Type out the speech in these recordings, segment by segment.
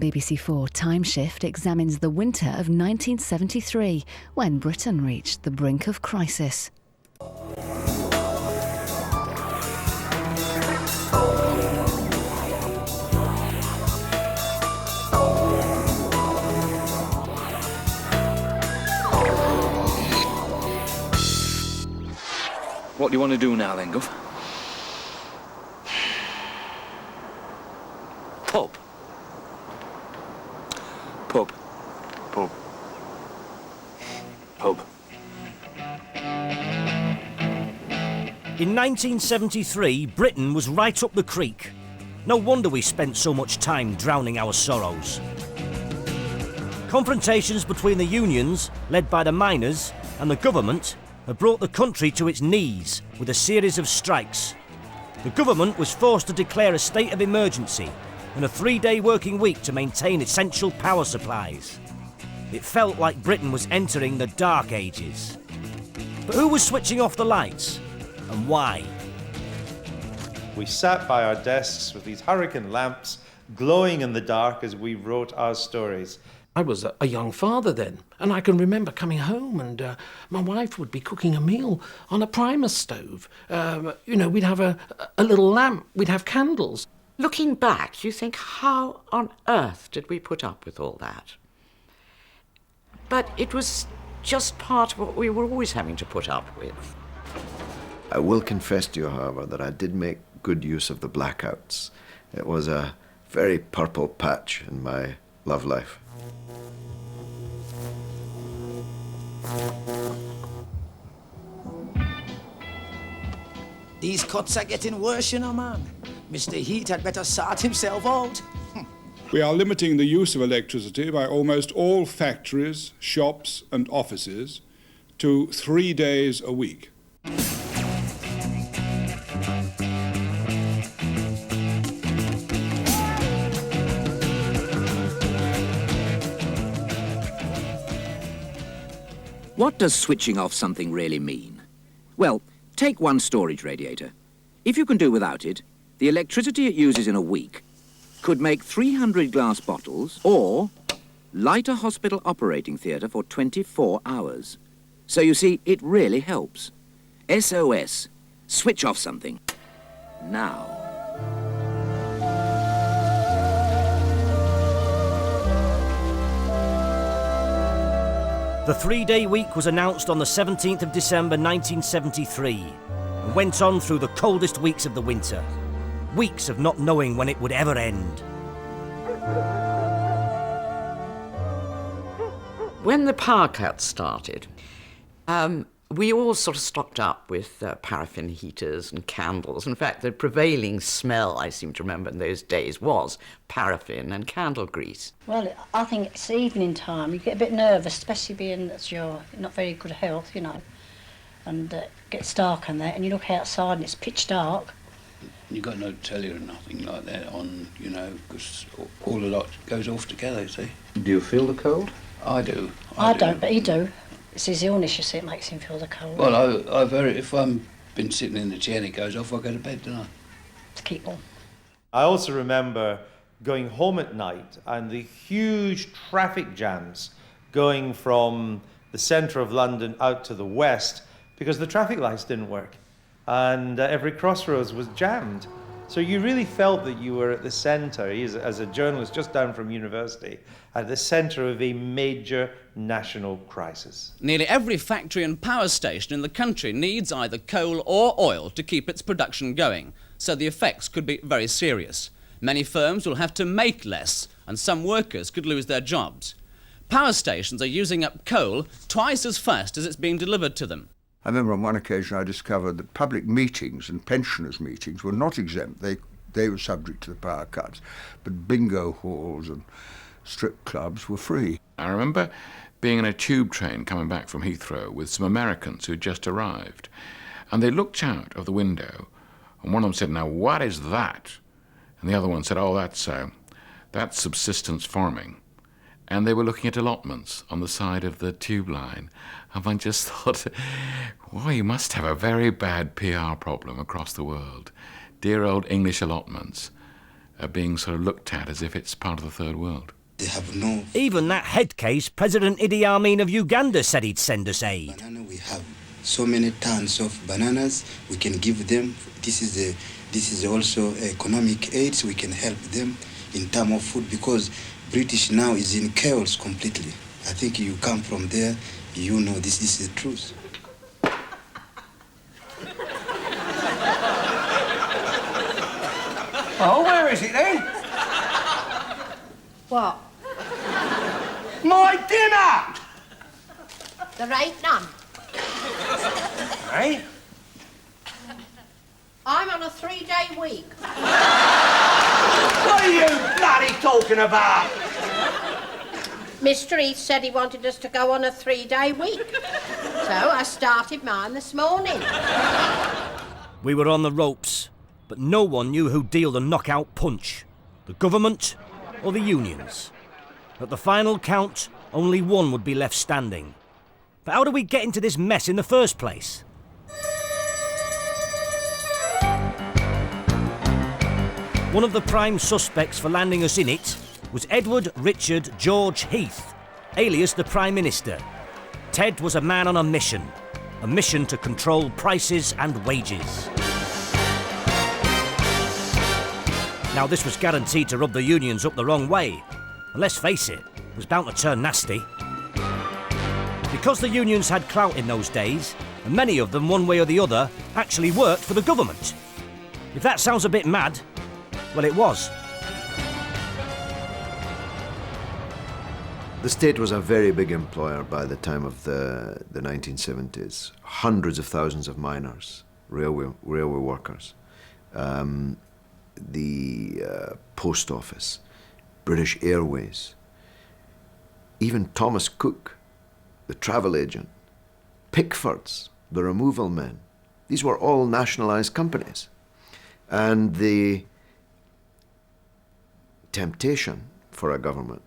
BBC4 Time Shift examines the winter of 1973, when Britain reached the brink of crisis. What do you want to do now, then, Guff? Pub. Pub. Pub. Pub. In 1973, Britain was right up the creek. No wonder we spent so much time drowning our sorrows. Confrontations between the unions, led by the miners, and the government have brought the country to its knees with a series of strikes. The government was forced to declare a state of emergency and a 3-day working week to maintain essential power supplies. It felt like Britain was entering the dark ages. But who was switching off the lights, and why? We sat by our desks with these hurricane lamps glowing in the dark as we wrote our stories. I was a young father then, and I can remember coming home and my wife would be cooking a meal on a Primus stove. We'd have a little lamp, we'd have candles. Looking back, you think, how on earth did we put up with all that? But it was just part of what we were always having to put up with. I will confess to you, however, that I did make good use of the blackouts. It was a very purple patch in my love life. These cuts are getting worse, you know, man. Mr. Heat had better sort himself out. We are limiting the use of electricity by almost all factories, shops and offices to 3 days a week. What does switching off something really mean? Well, take one storage radiator. If you can do without it, the electricity it uses in a week could make 300 glass bottles or light a hospital operating theatre for 24 hours. So you see, it really helps. SOS. Switch off something. Now. The 3-day week was announced on the 17th of December 1973 and went on through the coldest weeks of the winter. Weeks of not knowing when it would ever end. When the power cuts started, we all sort of stocked up with paraffin heaters and candles. In fact, the prevailing smell, I seem to remember in those days, was paraffin and candle grease. Well, I think it's evening time. You get a bit nervous, especially being that you're not very good health, you know, and it gets dark and that, and you look outside and it's pitch dark. You've got no telly or nothing like that on, you know, because all the lot goes off together, you see. Do you feel the cold? I do. I don't, but he do. It's his illness, you see, it makes him feel the cold. Well, if I'm been sitting in the chair and it goes off, I go to bed, don't I? To keep warm. I also remember going home at night and the huge traffic jams going from the centre of London out to the west because the traffic lights didn't work and every crossroads was jammed. So you really felt that you were at the centre, as a journalist just down from university, at the centre of a major national crisis. Nearly every factory and power station in the country needs either coal or oil to keep its production going, so the effects could be very serious. Many firms will have to make less, and some workers could lose their jobs. Power stations are using up coal twice as fast as it's being delivered to them. I remember on one occasion I discovered that public meetings and pensioners' meetings were not exempt. They were subject to the power cuts, but bingo halls and strip clubs were free. I remember being in a tube train coming back from Heathrow with some Americans who'd just arrived, and they looked out of the window, and one of them said, "Now what is that?" And the other one said, "Oh, that's subsistence farming." And they were looking at allotments on the side of the tube line. And I just thought, well, you must have a very bad PR problem across the world. Dear old English allotments. are being sort of looked at as if it's part of the third world. They have no... Even that head case, President Idi Amin of Uganda said he'd send us aid. Banana, we have so many tons of bananas we can give them. This is also economic aid, so we can help them in terms of food, because British now is in chaos completely. I think you come from there, you know this is the truth. Oh, where is it then? What? My dinner! There ain't none. Eh? I'm on a 3-day week. What are you bloody talking about? Mr. Heath said he wanted us to go on a 3-day week. So I started mine this morning. We were on the ropes, but no one knew who'd deal the knockout punch, the government or the unions. At the final count, only one would be left standing. But how did we get into this mess in the first place? One of the prime suspects for landing us in it was Edward Richard George Heath, alias the Prime Minister. Ted was a man on a mission to control prices and wages. Now, this was guaranteed to rub the unions up the wrong way. And let's face it, it was bound to turn nasty. Because the unions had clout in those days, and many of them, one way or the other, actually worked for the government. If that sounds a bit mad, well, it was. The state was a very big employer by the time of the 1970s. Hundreds of thousands of miners, railway workers, the post office, British Airways, even Thomas Cook, the travel agent, Pickfords, the removal men. These were all nationalised companies. And the temptation for a government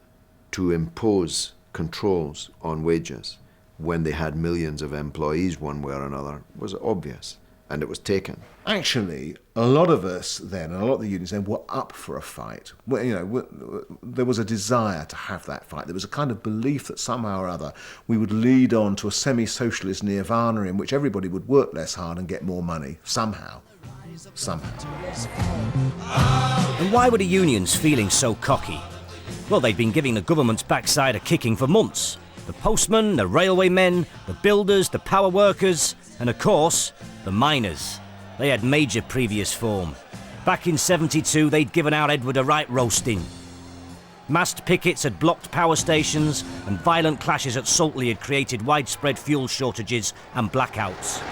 to impose controls on wages when they had millions of employees one way or another was obvious, and it was taken. Actually, a lot of us then, and a lot of the unions then, were up for a fight. There was a desire to have that fight. There was a kind of belief that somehow or other we would lead on to a semi-socialist nirvana in which everybody would work less hard and get more money, somehow. And why were the unions feeling so cocky? Well, they'd been giving the government's backside a kicking for months. The postmen, the railway men, the builders, the power workers, and of course, the miners. They had major previous form. Back in '72, they'd given out Edward a right roasting. Massed pickets had blocked power stations, and violent clashes at Saltley had created widespread fuel shortages and blackouts.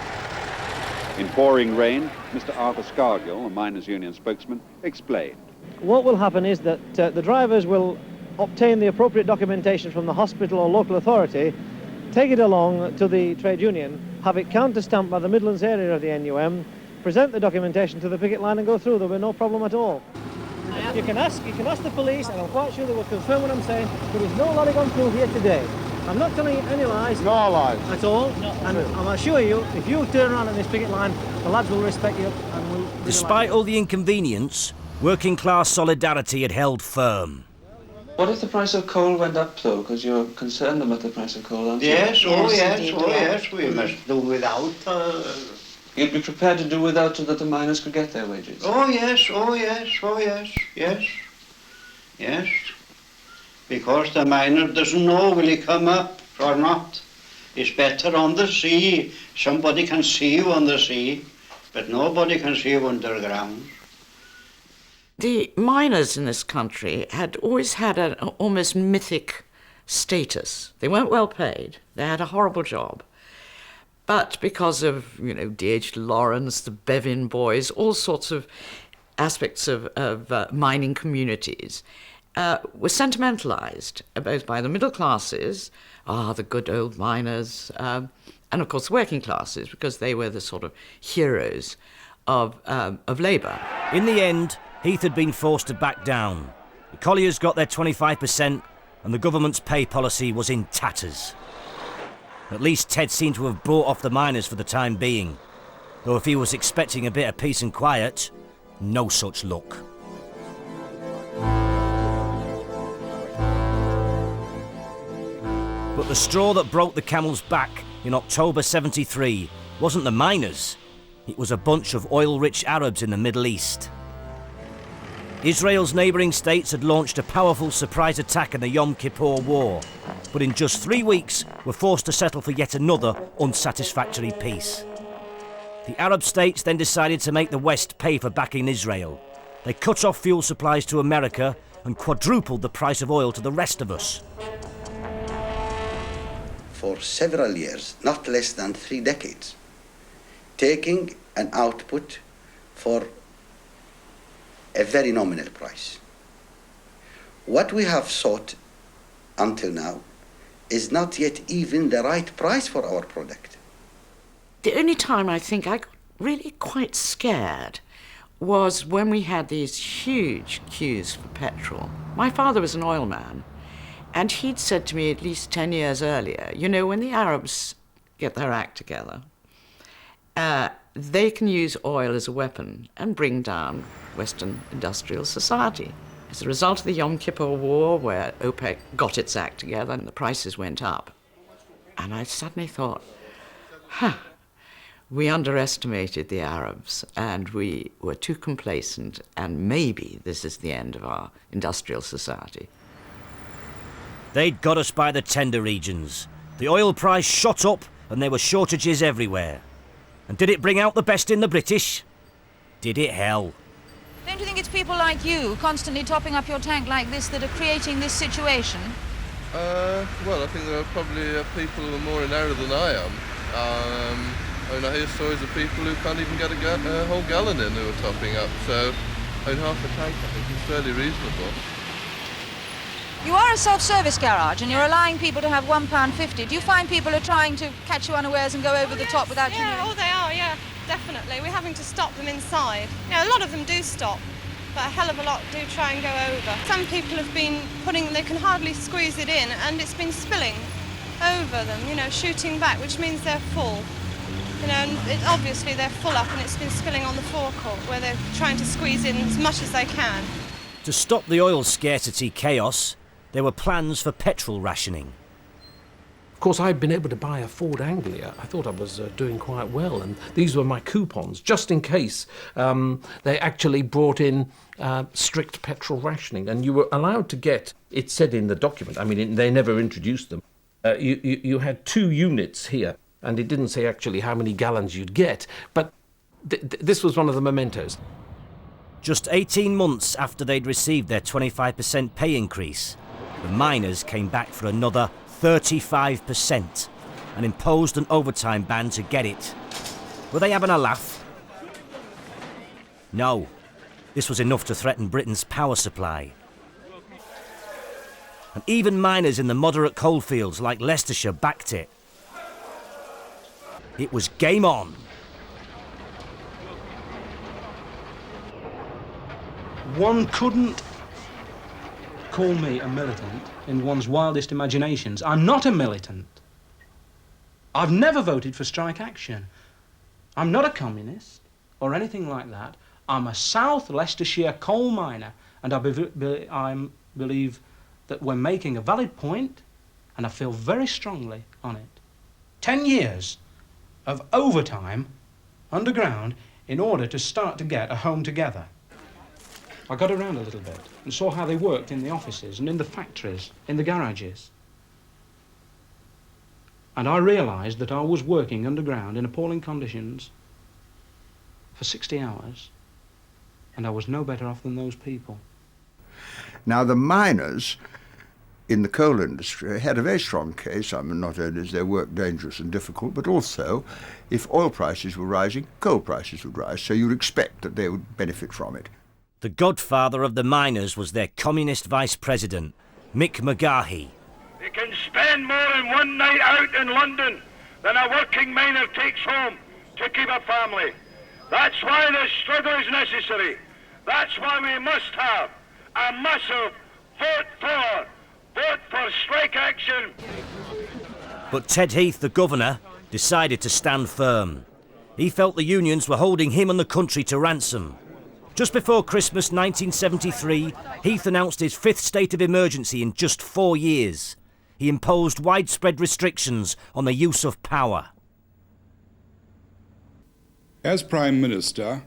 In pouring rain, Mr. Arthur Scargill, a miners' union spokesman, explained. What will happen is that the drivers will obtain the appropriate documentation from the hospital or local authority, take it along to the trade union, have it counter-stamped by the Midlands area of the NUM, present the documentation to the picket line and go through. There'll be no problem at all. You can ask the police, and I'm quite sure they will confirm what I'm saying. There is no lorry gone through here today. I'm not telling you any lies. No lies. At all. And I'm assure you, if you turn around at this picket line, the lads will respect you and will... Despite all the inconvenience, working class solidarity had held firm. What if the price of coal went up, though? Because you're concerned about the price of coal, aren't you? Yes, yes, we must do without. You'd be prepared to do without so that the miners could get their wages? Oh yes. Because the miner doesn't know will he come up or not. It's better on the sea. Somebody can see you on the sea, but nobody can see you underground. The miners in this country had always had an almost mythic status. They weren't well paid. They had a horrible job. But because of, D.H. Lawrence, the Bevin boys, all sorts of aspects of mining communities were sentimentalised, both by the middle classes, the good old miners, and of course the working classes, because they were the sort of heroes of labour. In the end, Heath had been forced to back down. The colliers got their 25%, and the government's pay policy was in tatters. At least Ted seemed to have bought off the miners for the time being, though if he was expecting a bit of peace and quiet, no such luck. But the straw that broke the camel's back in October 73 wasn't the miners. It was a bunch of oil-rich Arabs in the Middle East. Israel's neighbouring states had launched a powerful surprise attack in the Yom Kippur War, but in just 3 weeks were forced to settle for yet another unsatisfactory peace. The Arab states then decided to make the West pay for backing Israel. They cut off fuel supplies to America and quadrupled the price of oil to the rest of us. For several years, not less than 3 decades, taking an output for a very nominal price. What we have sought until now is not yet even the right price for our product. The only time I think I got really quite scared was when we had these huge queues for petrol. My father was an oil man, and he'd said to me at least 10 years earlier, you know, when the Arabs get their act together, they can use oil as a weapon and bring down Western industrial society. As a result of the Yom Kippur War, where OPEC got its act together and the prices went up, and I suddenly thought, we underestimated the Arabs and we were too complacent, and maybe this is the end of our industrial society. They'd got us by the tender regions. The oil price shot up and there were shortages everywhere. And did it bring out the best in the British? Did it hell? Don't you think it's people like you, constantly topping up your tank like this, that are creating this situation? Well, I think there are probably people who are more in error than I am. I hear stories of people who can't even get a whole gallon in who are topping up. So, half a tank, I think, is fairly reasonable. You are a self-service garage and you're allowing people to have £1.50. Do you find people are trying to catch you unawares and go over the top without you knowing? Oh, they are, yeah, definitely. We're having to stop them inside. Yeah, a lot of them do stop, but a hell of a lot do try and go over. Some people have been they can hardly squeeze it in, and it's been spilling over them, you know, shooting back, which means they're full. You know, and obviously they're full up and it's been spilling on the forecourt where they're trying to squeeze in as much as they can. To stop the oil scarcity chaos, there were plans for petrol rationing. Of course, I'd been able to buy a Ford Anglia. I thought I was doing quite well, and these were my coupons, just in case they actually brought in strict petrol rationing. And you were allowed to get, it said in the document, I mean, they never introduced them, you had 2 units here, and it didn't say actually how many gallons you'd get, but this was one of the mementos. Just 18 months after they'd received their 25% pay increase, the miners came back for another 35% and imposed an overtime ban to get it. Were they having a laugh? No. This was enough to threaten Britain's power supply. And even miners in the moderate coalfields like Leicestershire backed it. It was game on. One couldn't call me a militant in one's wildest imaginations. I'm not a militant. I've never voted for strike action. I'm not a communist or anything like that. I'm a South Leicestershire coal miner, and I believe that we're making a valid point, and I feel very strongly on it. 10 years of overtime underground in order to start to get a home together. I got around a little bit and saw how they worked in the offices and in the factories, in the garages. And I realised that I was working underground in appalling conditions for 60 hours, and I was no better off than those people. Now, the miners in the coal industry had a very strong case. I mean, not only is their work dangerous and difficult, but also if oil prices were rising, coal prices would rise, so you'd expect that they would benefit from it. The godfather of the miners was their communist vice president, Mick McGahey. They can spend more in one night out in London than a working miner takes home to keep a family. That's why this struggle is necessary. That's why we must have a massive vote for strike action. But Ted Heath, the governor, decided to stand firm. He felt the unions were holding him and the country to ransom. Just before Christmas 1973, Heath announced his 5th state of emergency in just 4 years. he imposed widespread restrictions on the use of power. As Prime Minister,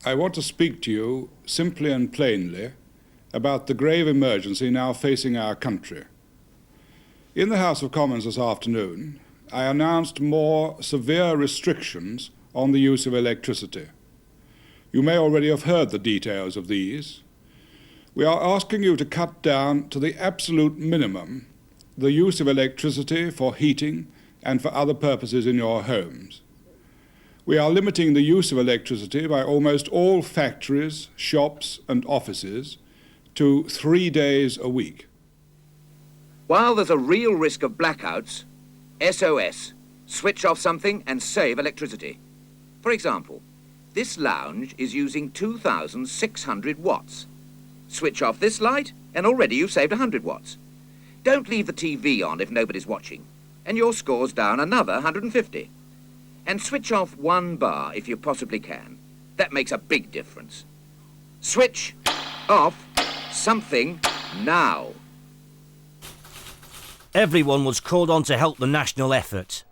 I want to speak to you simply and plainly about the grave emergency now facing our country. In the House of Commons this afternoon, I announced more severe restrictions on the use of electricity. You may already have heard the details of these. We are asking you to cut down to the absolute minimum the use of electricity for heating and for other purposes in your homes. We are limiting the use of electricity by almost all factories, shops and offices to 3 days a week. While there's a real risk of blackouts, SOS, switch off something and save electricity. For example, this lounge is using 2,600 watts. Switch off this light and already you've saved 100 watts. Don't leave the TV on if nobody's watching, and your score's down another 150. And switch off one bar if you possibly can. That makes a big difference. Switch off something now. Everyone was called on to help the national effort.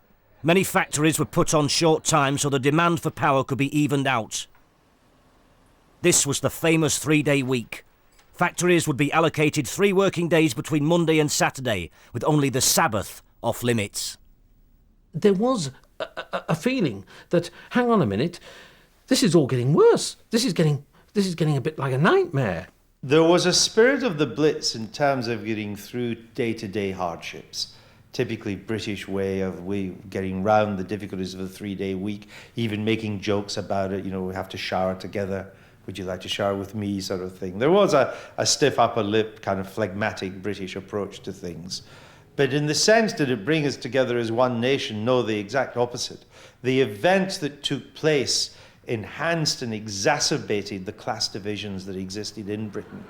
Many factories were put on short time so the demand for power could be evened out. This was the famous 3-day week. Factories would be allocated 3 working days between Monday and Saturday, with only the Sabbath off limits. There was a feeling that, hang on a minute, this is all getting worse. This is getting a bit like a nightmare. There was a spirit of the Blitz in terms of getting through day-to-day hardships. Typically British way of getting round the difficulties of a 3-day week, even making jokes about it, we have to shower together. Would you like to shower with me, sort of thing. There was a stiff upper lip, kind of phlegmatic British approach to things. But in the sense did it bring us together as one nation? No, the exact opposite. The events that took place enhanced and exacerbated the class divisions that existed in Britain.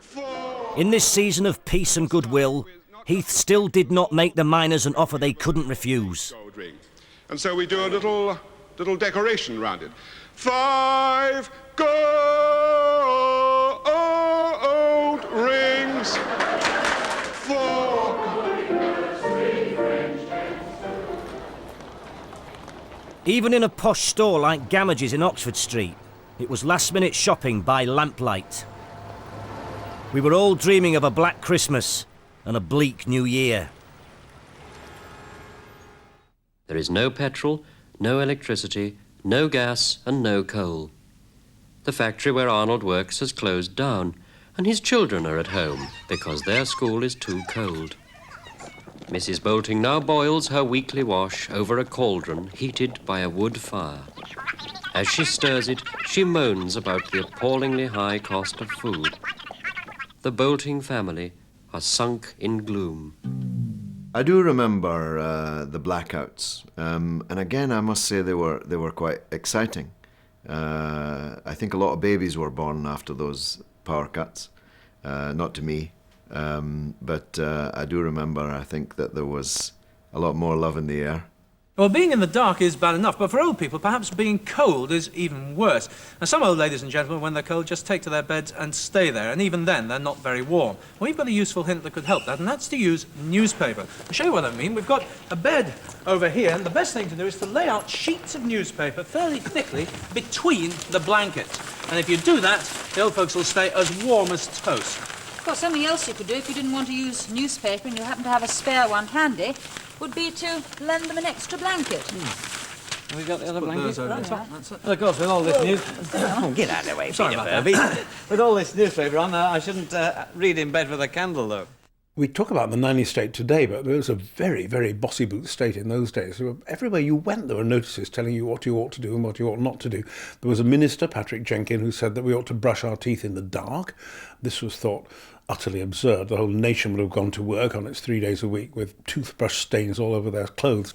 In this season of peace and goodwill, Heath still did not make the miners an offer they couldn't refuse. And so we do a little decoration around it. 5 gold rings. 4. Even in a posh store like Gamage's in Oxford Street, it was last-minute shopping by lamplight. We were all dreaming of a black Christmas and a bleak New Year. There is no petrol, no electricity, no gas and no coal. The factory where Arnold works has closed down, and his children are at home because their school is too cold. Mrs. Bolting now boils her weekly wash over a cauldron heated by a wood fire. As she stirs it, she moans about the appallingly high cost of food. The Bolting family are sunk in gloom. I do remember the blackouts, and again, I must say they were quite exciting. I think a lot of babies were born after those power cuts, not to me. But I do remember, I think that there was a lot more love in the air. Well, being in the dark is bad enough, but for old people, perhaps being cold is even worse. And some old ladies and gentlemen, when they're cold, just take to their beds and stay there, and even then, they're not very warm. Well, we've got a useful hint that could help that, and that's to use newspaper. I'll show you what I mean. We've got a bed over here, and the best thing to do is to lay out sheets of newspaper fairly thickly between the blankets. And if you do that, the old folks will stay as warm as toast. Of course, something else you could do if you didn't want to use newspaper and you happen to have a spare one handy would be to lend them an extra blanket. Have we got the other blanket? That's it. Well, of course, with all this news... Oh, get out of the way, Sorry Peter about Furby. that. With all this newspaper on, I shouldn't read in bed with a candle, though. We talk about the nanny state today, but there was a very, very bossy boot state in those days. Everywhere you went, there were notices telling you what you ought to do and what you ought not to do. There was a minister, Patrick Jenkin, who said that we ought to brush our teeth in the dark. This was thought utterly absurd. The whole nation would have gone to work on its 3 days a week with toothbrush stains all over their clothes.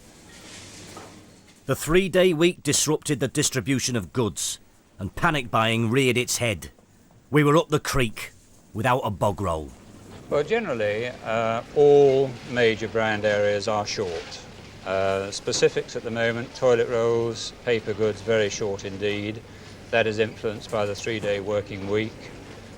The 3-day week disrupted the distribution of goods, and panic buying reared its head. We were up the creek without a bog roll. Well, generally, all major brand areas are short. Specifics at the moment, toilet rolls, paper goods, very short indeed. That is influenced by the 3-day working week.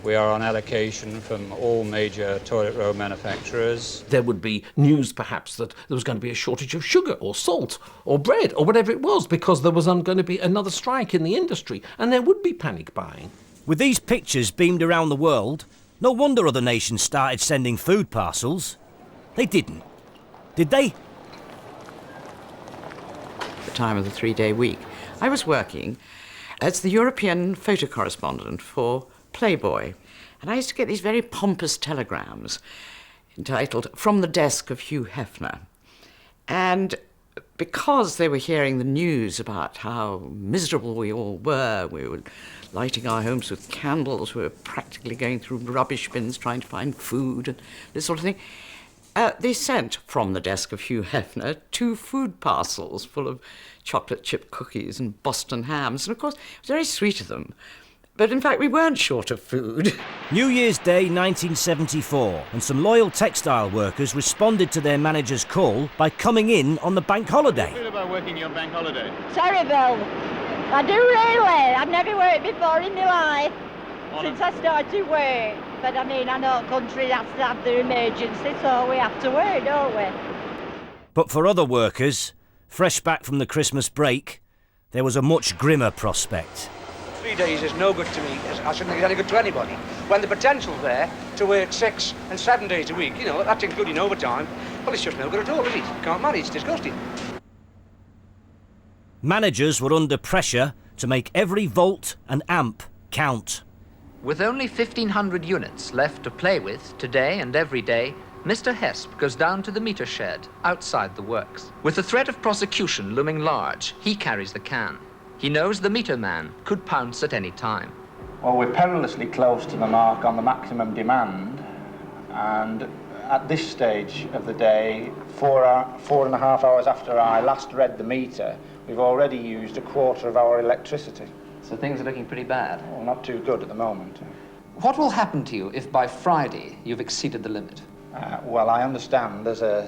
We are on allocation from all major toilet roll manufacturers. There would be news perhaps that there was going to be a shortage of sugar or salt or bread or whatever it was because there was going to be another strike in the industry, and there would be panic buying. With these pictures beamed around the world, no wonder other nations started sending food parcels. They didn't. Did they? At the time of the 3-day week, I was working as the European photo correspondent for Playboy, and I used to get these very pompous telegrams entitled "From the Desk of Hugh Hefner." And because they were hearing the news about how miserable we all were, we were lighting our homes with candles, we were practically going through rubbish bins trying to find food and this sort of thing, they sent from the desk of Hugh Hefner 2 food parcels full of chocolate chip cookies and Boston hams, and of course it was very sweet of them. But in fact, we weren't short of food. New Year's Day 1974, and some loyal textile workers responded to their manager's call by coming in on the bank holiday. How do you feel about working your bank holiday? Terrible. I do really. I've never worked before in my life since I started work. But I mean, I know countries have to have their emergency, so we have to work, don't we? But for other workers, fresh back from the Christmas break, there was a much grimmer prospect. 3 days is no good to me. I shouldn't think it's any good to anybody. When the potential's there to work 6 and 7 days a week, you know, that's including overtime, well, it's just no good at all, is it? You can't manage, it's disgusting. Managers were under pressure to make every volt and amp count. With only 1,500 units left to play with today and every day, Mr. Hesp goes down to the meter shed outside the works. With the threat of prosecution looming large, he carries the can. He knows the meter man could pounce at any time. Well, we're perilously close to the mark on the maximum demand, and at this stage of the day, 4.5 hours after I last read the meter, we've already used a quarter of our electricity. So things are looking pretty bad. Well, not too good at the moment. What will happen to you if by Friday you've exceeded the limit? Well, I understand there's a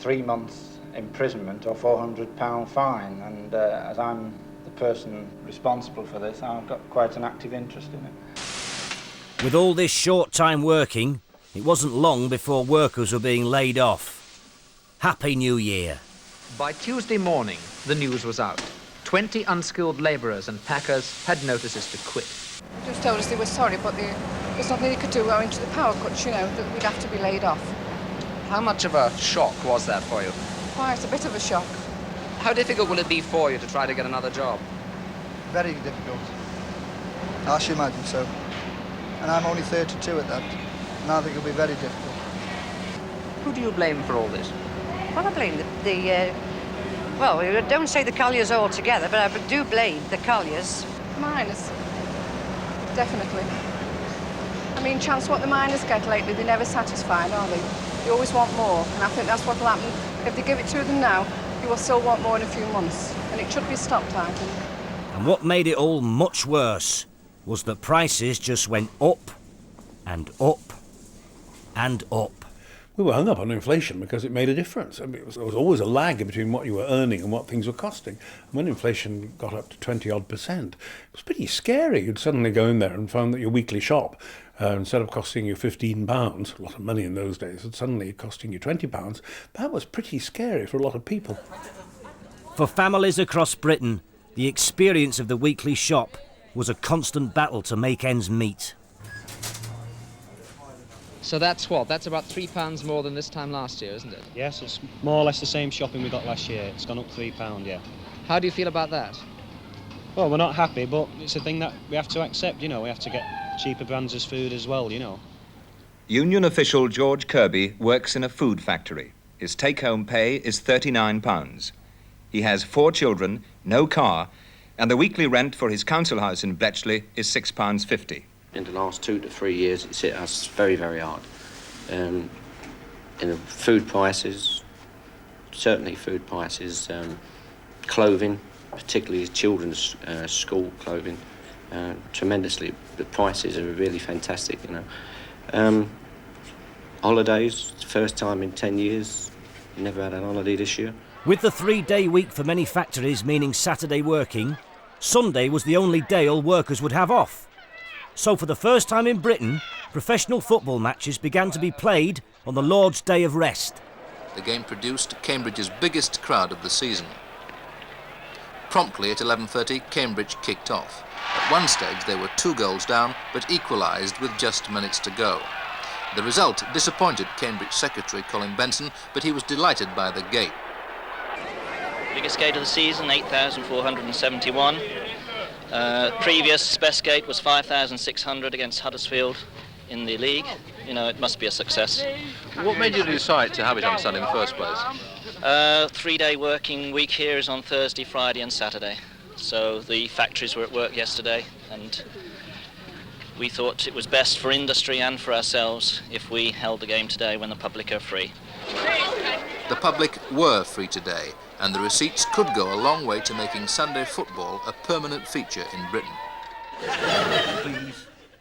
3-month imprisonment or £400 fine, and as I'm the person responsible for this, I've got quite an active interest in it. With all this short time working, it wasn't long before workers were being laid off. Happy New Year. By Tuesday morning, the news was out. 20 unskilled labourers and packers had notices to quit. Just told us they were sorry, but there's nothing they could do owing to the power cuts, you know, that we'd have to be laid off. How much of a shock was that for you? Why, it's a bit of a shock. How difficult will it be for you to try to get another job? Very difficult. I should imagine so. And I'm only 32 at that, and I think it'll be very difficult. Who do you blame for all this? Well, I blame well, we don't say the colliers altogether, but I do blame the colliers. Miners. Definitely. I mean, chance what the miners get lately, they're never satisfied, are they? They always want more, and I think that's what'll happen. If they give it to them now, they will still want more in a few months, and it should be stopped, I think. And what made it all much worse was that prices just went up and up and up. We were hung up on inflation because it made a difference. I mean, there was always a lag between what you were earning and what things were costing. And when inflation got up to 20-odd%, it was pretty scary. You'd suddenly go in there and find that your weekly shop, instead of costing you £15, a lot of money in those days, had suddenly costing you £20. That was pretty scary for a lot of people. For families across Britain, the experience of the weekly shop was a constant battle to make ends meet. So that's what? That's about £3 more than this time last year, isn't it? Yes, it's more or less the same shopping we got last year. It's gone up £3, yeah. How do you feel about that? Well, we're not happy, but it's a thing that we have to accept, you know. We have to get cheaper brands as food as well, you know. Union official George Kirby works in a food factory. His take-home pay is £39. He has 4 children, no car, and the weekly rent for his council house in Bletchley is £6.50. In the last 2 to 3 years, it's hit us very, very hard. In the food prices, certainly food prices, clothing, particularly children's school clothing, tremendously. The prices are really fantastic, you know. Holidays, first time in 10 years, never had a holiday this year. With the 3-day week for many factories meaning Saturday working, Sunday was the only day all workers would have off. So for the first time in Britain, professional football matches began to be played on the Lord's Day of Rest. The game produced Cambridge's biggest crowd of the season. Promptly at 11:30, Cambridge kicked off. At one stage they were 2 goals down, but equalised with just minutes to go. The result disappointed Cambridge secretary Colin Benson, but he was delighted by the gate. Biggest gate of the season, 8,471. Previous best gate was 5,600 against Huddersfield in the league. You know, it must be a success. What made you decide to have it on Sunday in the first place? 3-day working week here is on Thursday, Friday and Saturday. So the factories were at work yesterday, and we thought it was best for industry and for ourselves if we held the game today when the public are free. The public were free today, and the receipts could go a long way to making Sunday football a permanent feature in Britain.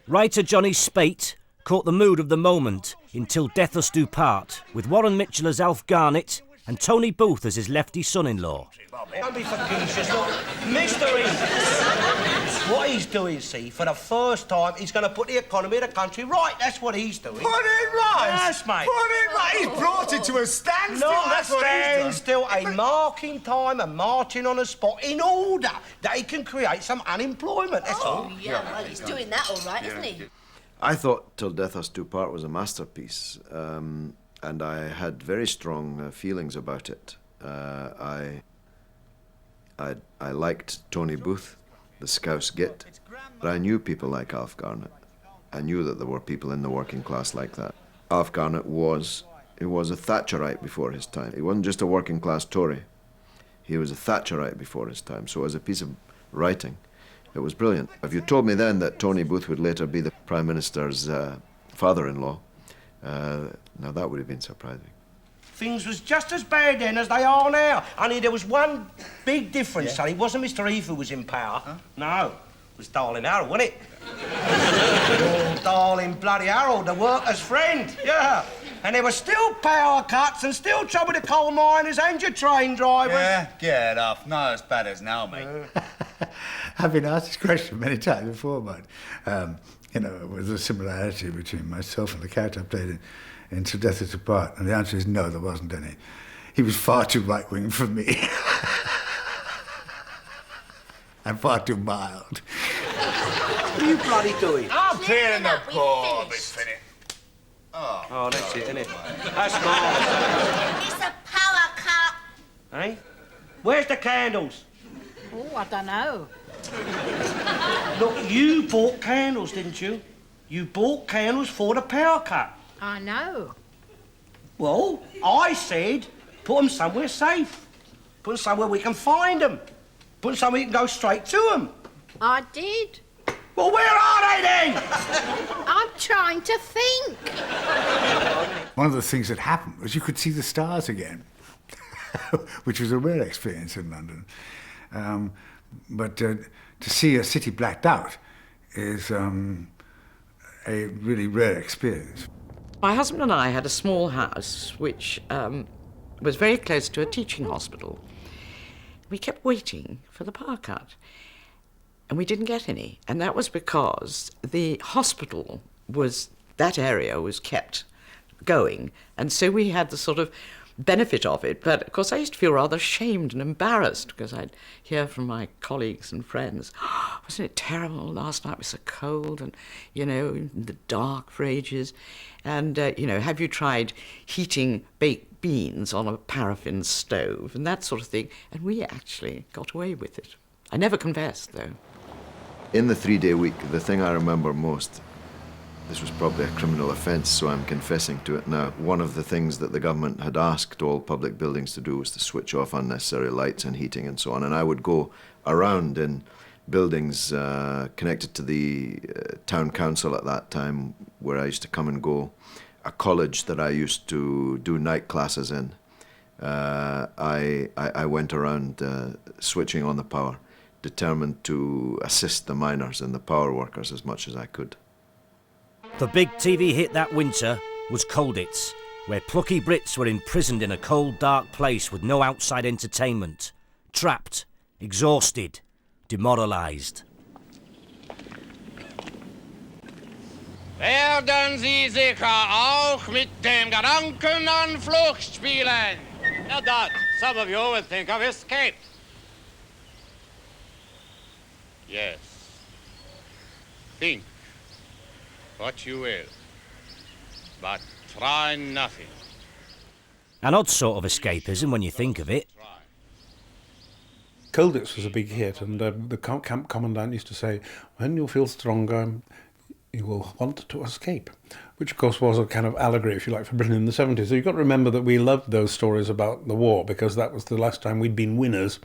Writer Johnny Spate caught the mood of the moment in Till Death Us Do Part, with Warren Mitchell as Alf Garnett and Tony Booth as his lefty son-in-law. Don't be facetious, look. Mr. Eames, what he's doing, see, for the first time, he's going to put the economy of the country right. That's what he's doing. Put it right? Yes, mate. Put it right? He's brought it to a standstill. Not That's a what he's done. standstill, a marking time, a marching on the spot in order that he can create some unemployment, that's all. Yeah, well, he's doing that all right, isn't he? I thought Till Death Us Do Part was a masterpiece, and I had very strong feelings about it. I liked Tony Booth, the Scouse Git, but I knew people like Alf Garnett. I knew that there were people in the working class like that. Alf Garnett was a Thatcherite before his time. He wasn't just a working class Tory. He was a Thatcherite before his time, so as a piece of writing, it was brilliant. If you told me then that Tony Booth would later be the Prime Minister's father-in-law, now that would have been surprising. Things was just as bad then as they are now. Only there was one big difference, son. It wasn't Mr. Eve who was in power. Huh? No, it was Darling Harold, wasn't it? Oh, Darling bloody Harold, the workers' friend, yeah. And there were still power cuts and still trouble with the coal miners and your train drivers. Yeah, get off. Not as bad as now, mate. I've been asked this question many times before, but, you know, was there a similarity between myself and the character I played in Till Death Us Do Part? And the answer is no, there wasn't any. He was far too right-wing for me. And far too mild. What are you bloody doing? I'm clearing the board, Miss Finney. Oh, that's it, isn't it? That's marvellous. It's a power cut. Eh? Where's the candles? Oh, I don't know. Look, you bought candles, didn't you? You bought candles for the power cut. I know. Well, I said put them somewhere safe. Put them somewhere we can find them. Put them somewhere you can go straight to them. I did. Well, where are they then? I'm trying to think. One of the things that happened was you could see the stars again, which was a rare experience in London. But to see a city blacked out is a really rare experience. My husband and I had a small house which was very close to a teaching hospital. We kept waiting for the power cut, and we didn't get any. And that was because the hospital that area was kept going, and so we had the sort of benefit of it. But of course I used to feel rather ashamed and embarrassed because I'd hear from my colleagues and friends, oh, wasn't it terrible, last night was so cold and, you know, in the dark for ages. And, you know, have you tried heating baked beans on a paraffin stove and that sort of thing? And we actually got away with it. I never confessed, though. In the 3-day week, the thing I remember most, this was probably a criminal offence, so I'm confessing to it now. One of the things that the government had asked all public buildings to do was to switch off unnecessary lights and heating and so on. And I would go around in buildings connected to the town council at that time, where I used to come and go, a college that I used to do night classes in. I went around switching on the power, determined to assist the miners and the power workers as much as I could. The big TV hit that winter was Colditz, where plucky Brits were imprisoned in a cold, dark place with no outside entertainment, trapped, exhausted, demoralised. Werden Sie sicher auch mit dem Gedanken an Flucht spielen? Now that, some of you would think of escape. Yes. Think what you will, but try nothing. An odd sort of escapism when you think of it. Colditz was a big hit, and the camp commandant used to say, when you feel stronger, you will want to escape, which of course was a kind of allegory, if you like, for Britain in the 70s. So you've got to remember that we loved those stories about the war, because that was the last time we'd been winners.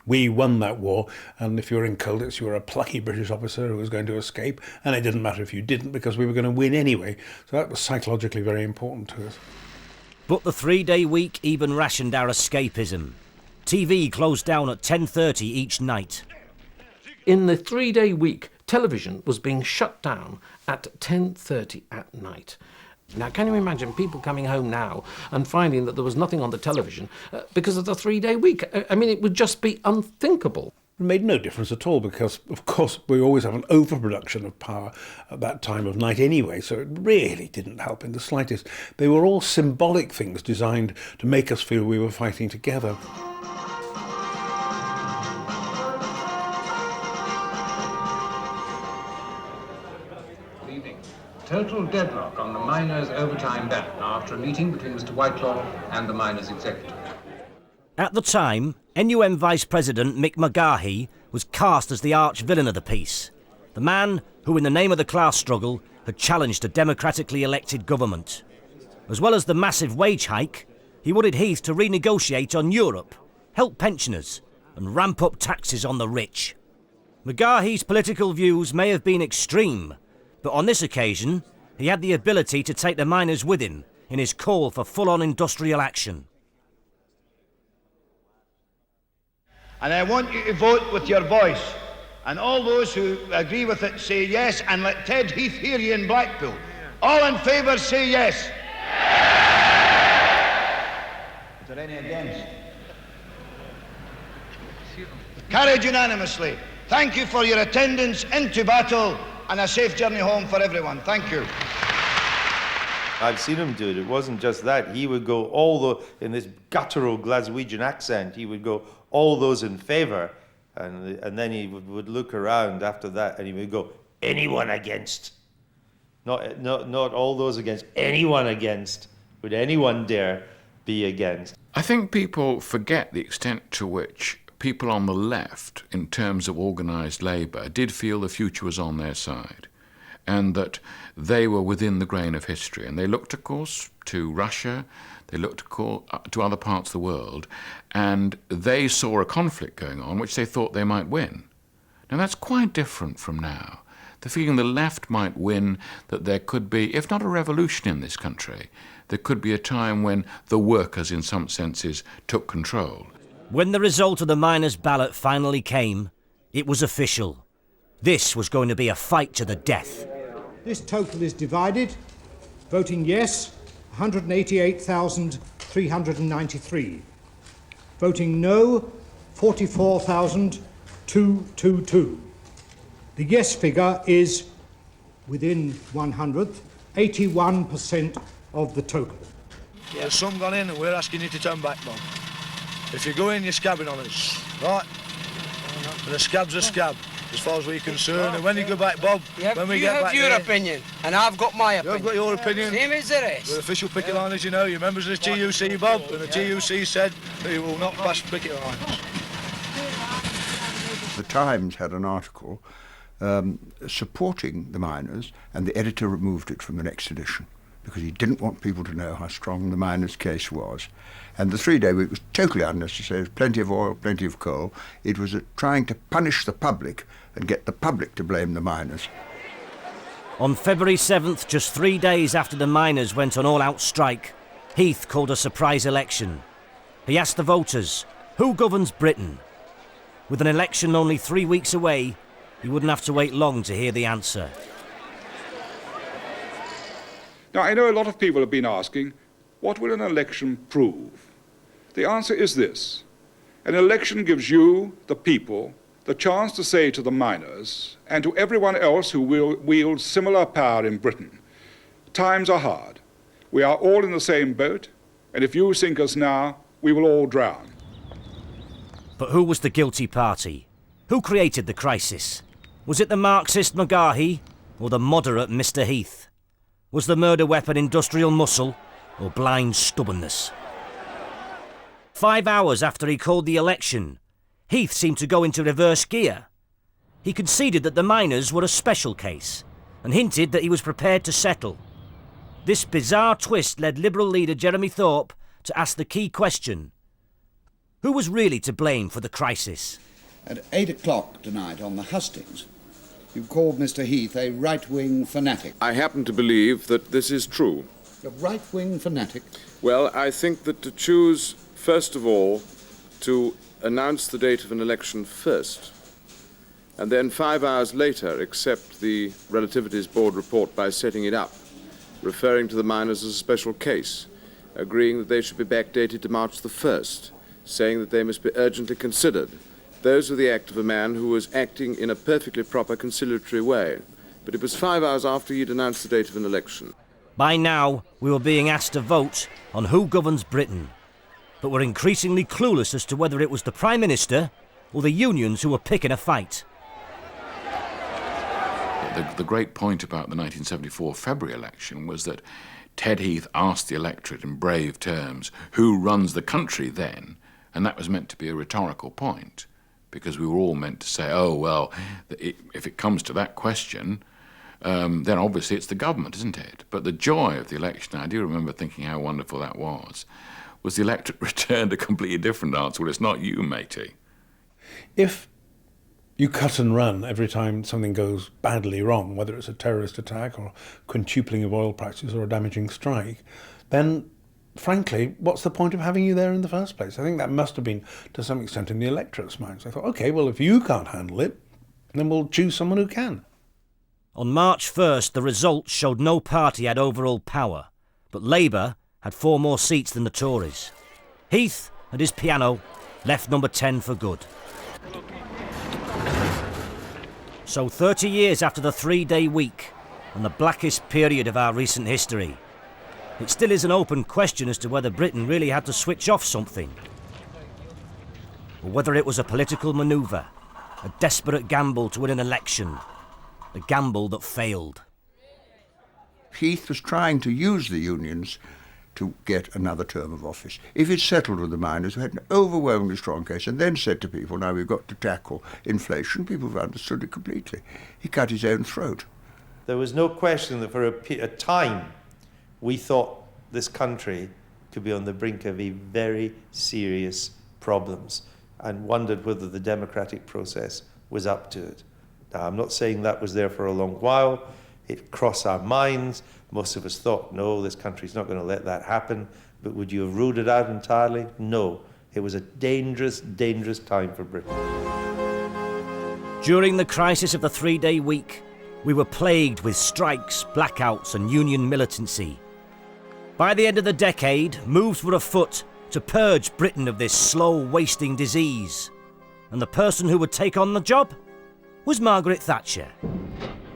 We won that war, and if you were in Colditz, you were a plucky British officer who was going to escape, and it didn't matter if you didn't, because we were going to win anyway. So that was psychologically very important to us. But the 3-day week even rationed our escapism. TV closed down at 10:30 each night. In the 3-day week, television was being shut down at 10:30 at night. Now, can you imagine people coming home now and finding that there was nothing on the television because of the 3-day week? I mean, it would just be unthinkable. It made no difference at all because, of course, we always have an overproduction of power at that time of night anyway, so it really didn't help in the slightest. They were all symbolic things designed to make us feel we were fighting together. Total deadlock on the miners' overtime ban after a meeting between Mr. Whitelaw and the miners' executive. At the time, NUM Vice President Mick McGahey was cast as the arch-villain of the piece, the man who, in the name of the class struggle, had challenged a democratically elected government. As well as the massive wage hike, he wanted Heath to renegotiate on Europe, help pensioners, and ramp up taxes on the rich. McGahey's political views may have been extreme, but on this occasion, he had the ability to take the miners with him in his call for full-on industrial action. And I want you to vote with your voice. And all those who agree with it say yes, and let Ted Heath hear you in Blackpool. All in favour say yes. Is there any against? Carried unanimously. Thank you for your attendance into battle, and a safe journey home for everyone. Thank you. I've seen him do it. It wasn't just that. He would go in this guttural Glaswegian accent, he would go, all those in favour, and then he would look around after that and he would go, anyone against? Not all those against, anyone against. Would anyone dare be against? I think people forget the extent to which people on the left, in terms of organised labour, did feel the future was on their side, and that they were within the grain of history. And they looked, of course, to Russia, they looked to other parts of the world, and they saw a conflict going on which they thought they might win. Now that's quite different from now. The feeling the left might win, that there could be, if not a revolution in this country, there could be a time when the workers, in some senses, took control. When the result of the miners' ballot finally came, it was official. This was going to be a fight to the death. This total is divided. Voting yes, 188,393. Voting no, 44,222. The yes figure is, within 100th, 81% of the total. There's some gone in and we're asking you to turn back, Bob. If you go in, you're scabbing on us, right? And a scab's a scab, as far as we're concerned. And when you go back, Bob, when we get back You have your there, opinion, and I've got my opinion. You've got your opinion. Same as the rest. We're official picket liners, you know. You're members of the TUC, Bob, and the TUC said that you will not pass picket lines. The Times had an article supporting the miners, and the editor removed it from the next edition because he didn't want people to know how strong the miners' case was. And the 3-day week was totally unnecessary. There was plenty of oil, plenty of coal. It was trying to punish the public and get the public to blame the miners. On February 7th, just 3 days after the miners went on all-out strike, Heath called a surprise election. He asked the voters, who governs Britain? With an election only 3 weeks away, he wouldn't have to wait long to hear the answer. Now, I know a lot of people have been asking, what will an election prove? The answer is this. An election gives you, the people, the chance to say to the miners and to everyone else who wields similar power in Britain, times are hard. We are all in the same boat, and if you sink us now, we will all drown. But who was the guilty party? Who created the crisis? Was it the Marxist McGahey or the moderate Mr. Heath? Was the murder weapon industrial muscle or blind stubbornness? 5 hours after he called the election, Heath seemed to go into reverse gear. He conceded that the miners were a special case and hinted that he was prepared to settle. This bizarre twist led Liberal leader Jeremy Thorpe to ask the key question: who was really to blame for the crisis? At 8 o'clock tonight on the hustings, you called Mr. Heath a right-wing fanatic. I happen to believe that this is true. A right-wing fanatic? Well, I think that to choose, first of all, to announce the date of an election first, and then 5 hours later accept the Relativities Board report by setting it up, referring to the miners as a special case, agreeing that they should be backdated to March the 1st, saying that they must be urgently considered. Those were the act of a man who was acting in a perfectly proper conciliatory way. But it was 5 hours after he'd announced the date of an election. By now, we were being asked to vote on who governs Britain, but were increasingly clueless as to whether it was the Prime Minister or the unions who were picking a fight. The great point about the 1974 February election was that Ted Heath asked the electorate in brave terms, who runs the country then? And that was meant to be a rhetorical point, because we were all meant to say, oh, well, if it comes to that question, then obviously it's the government, isn't it? But the joy of the election, I do remember thinking how wonderful that was the electorate returned a completely different answer. Well, it's not you, matey. If you cut and run every time something goes badly wrong, whether it's a terrorist attack or quintupling of oil prices or a damaging strike, then frankly, what's the point of having you there in the first place? I think that must have been, to some extent, in the electorate's minds. I thought, OK, well, if you can't handle it, then we'll choose someone who can. On March 1st, the results showed no party had overall power, but Labour had 4 more seats than the Tories. Heath and his piano left number 10 for good. So 30 years after the 3-day week and the blackest period of our recent history, it still is an open question as to whether Britain really had to switch off something, or whether it was a political manoeuvre, a desperate gamble to win an election, a gamble that failed. Heath was trying to use the unions to get another term of office. If he'd settled with the miners, who had an overwhelmingly strong case, and then said to people, now we've got to tackle inflation, people have understood it completely. He cut his own throat. There was no question that for a time we thought this country could be on the brink of a very serious problems and wondered whether the democratic process was up to it. Now, I'm not saying that was there for a long while. It crossed our minds. Most of us thought, no, this country's not going to let that happen. But would you have ruled it out entirely? No. It was a dangerous, dangerous time for Britain. During the crisis of the 3-day week, we were plagued with strikes, blackouts and union militancy. By the end of the decade, moves were afoot to purge Britain of this slow, wasting disease. And the person who would take on the job was Margaret Thatcher.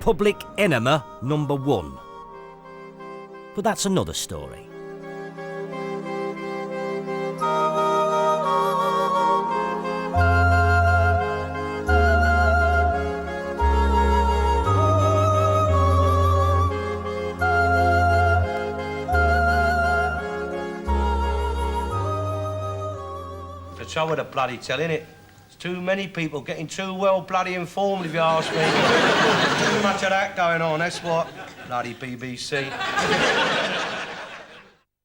Public enema number 1. But that's another story. The trouble with the bloody telling it. Too many people getting too well bloody informed, if you ask me. Too much of that going on, that's what. Bloody BBC.